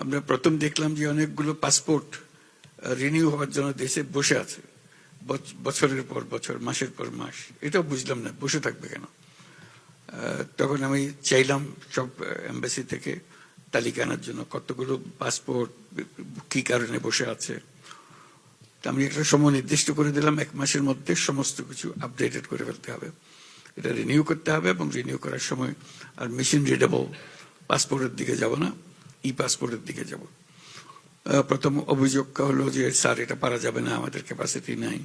আমরা প্রথম দেখলাম যে অনেকগুলো পাসপোর্ট রিনিউ হওয়ার জন্য দেশে বসে আছে, বছরের পর বছর, মাসের পর মাস। এটাও বুঝলাম না বসে থাকবে কেন। তখন আমি চাইলাম সব এম্বাসি থেকে তালিকা আনার জন্য কতগুলো পাসপোর্ট কি কারণে বসে আছে। আমি একটা সময় নির্দিষ্ট করে দিলাম, 1 মাসের মধ্যে সমস্ত কিছু আপডেটেড করে ফেলতে হবে, এটা রিনিউ করতে হবে। এবং রিনিউ করার সময় আর মেশিন রিডেবল পাসপোর্টের দিকে যাব না, ই পাসপোর্টের দিকে যাব। প্রথম অভিযোগ হলো যে স্যার এটা পারা যাবে না, আমাদের ক্যাপাসিটি নাই।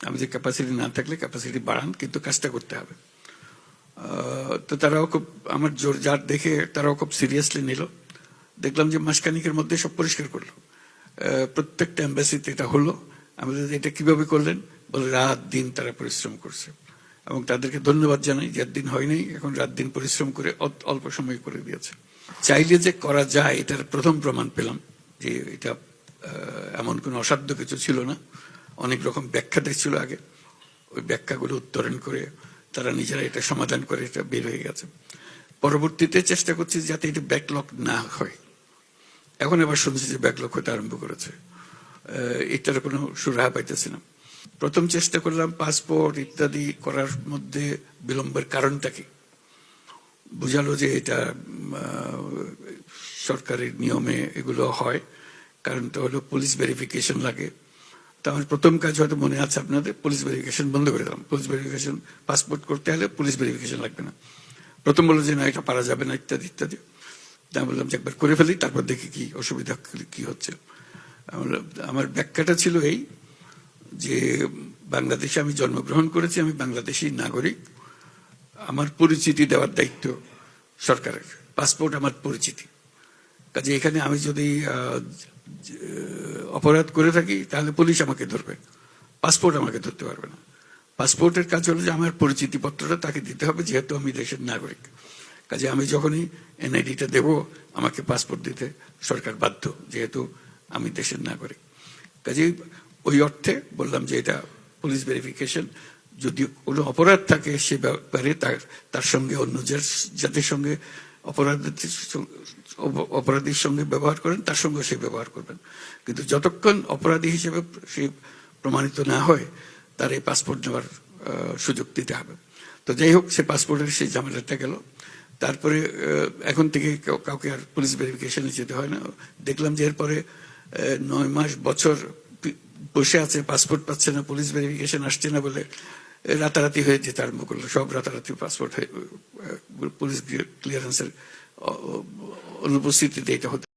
আমাদের ক্যাপাসিটি না থাকলে ক্যাপাসিটি বাড়ান, কিন্তু কাজটা করতে হবে। তো তারাও খুব আমার জোর জার দেখে তারাও খুব সিরিয়াসলি নিল। দেখলাম যে মাসখানিকের মধ্যে সব পরিষ্কার করলো, প্রত্যেকটা এম্বাসিতে এটা হলো। আমাদের এটা কিভাবে করলেন বলে, রাত দিন তারা পরিশ্রম করছে এবং তাদেরকে ধন্যবাদ জানাই। যে দিন হয়নি, এখন রাত দিন পরিশ্রম করে অল্প সময় করে দিয়েছে। চাইলে যে করা যায় এটার প্রথম প্রমাণ পেলাম যে এটা এমন কোনো অসাধ্য কিছু ছিল না। অনেক রকম ব্যাখ্যা দেখছিল আগে, ওই ব্যাখ্যাগুলো উত্তরণ করে তারা নিজেরা এটা সমাধান করে এটা বের হয়ে গেছে। পরবর্তীতে চেষ্টা করছি যাতে এটা ব্যাকলগ না হয়। এখন আবার শুনছি যে ব্যাকলগ হতে আরম্ভ করেছে, এটার কোনো সুরাহা পাইতেছি না। প্রথম চেষ্টা করলাম পাসপোর্ট ইত্যাদি করার মধ্যে বিলম্বের কারণটা কি। বুঝালো যে এটা সরকারের নিয়মে এগুলো হয়। কারণটা হলো পুলিশ ভেরিফিকেশন লাগে। তো আমার প্রথম কাজ হয়তো মনে আছে আপনাদের, পুলিশ ভেরিফিকেশন বন্ধ করে দিলাম। পুলিশ ভেরিফিকেশন, পাসপোর্ট করতে হলে পুলিশ ভেরিফিকেশন লাগবে না। প্রথম বললো যে না, এটা পারা যাবে না ইত্যাদি ইত্যাদি। তা বললাম যে একবার করে ফেলি, তারপর দেখি কি অসুবিধা কি হচ্ছে। আমার ব্যাখ্যাটা ছিল এই যে বাংলাদেশে আমি জন্মগ্রহণ করেছি, আমি বাংলাদেশী নাগরিক। আমার পরিচিতি দেওয়ার দায়িত্ব সরকারের। পাসপোর্ট আমার পরিচিতি। কাজে এখানে আমি যদি অপরাধ করে থাকি তাহলে পুলিশ আমাকে ধরবে, পাসপোর্ট আমাকে ধরতে পারবে না। পাসপোর্টের কাজ হলো যে আমার পরিচিতি পত্রটা তাকে দিতে হবে, যেহেতু আমি দেশের নাগরিক। কাজে আমি যখনই এনআইডিটা দেব, আমাকে পাসপোর্ট দিতে সরকার বাধ্য, যেহেতু আমি দেশের নাগরিক। কাজে ওই অর্থে বললাম যে এটা পুলিশ ভেরিফিকেশন। যদি কোনো অপরাধ থাকে সে ব্যাপারে তার সঙ্গে অন্য যাদের সঙ্গে অপরাধীর সঙ্গে ব্যবহার করেন তার সঙ্গে সে ব্যবহার করবেন, কিন্তু যতক্ষণ অপরাধী হিসেবে সে প্রমাণিত না হয় তার এই পাসপোর্ট নেওয়ার সুযোগ দিতে হবে। তো যাই হোক, সে পাসপোর্টের সেই ঝামেলাটা গেল। তারপরে এখন থেকে কাউকে আর পুলিশ ভেরিফিকেশনে যেতে হয় না। দেখলাম যে এরপরে 9 মাস বছর বসে আছে, পাসপোর্ট পাচ্ছে না, পুলিশ ভেরিফিকেশন আসছে না বলে রাতারাতি হয়ে যেতে আরম্ভ করলো। সব রাতারাতি পাসপোর্ট পুলিশ ক্লিয়ারেন্সের অনুপস্থিতিতে এটা হতে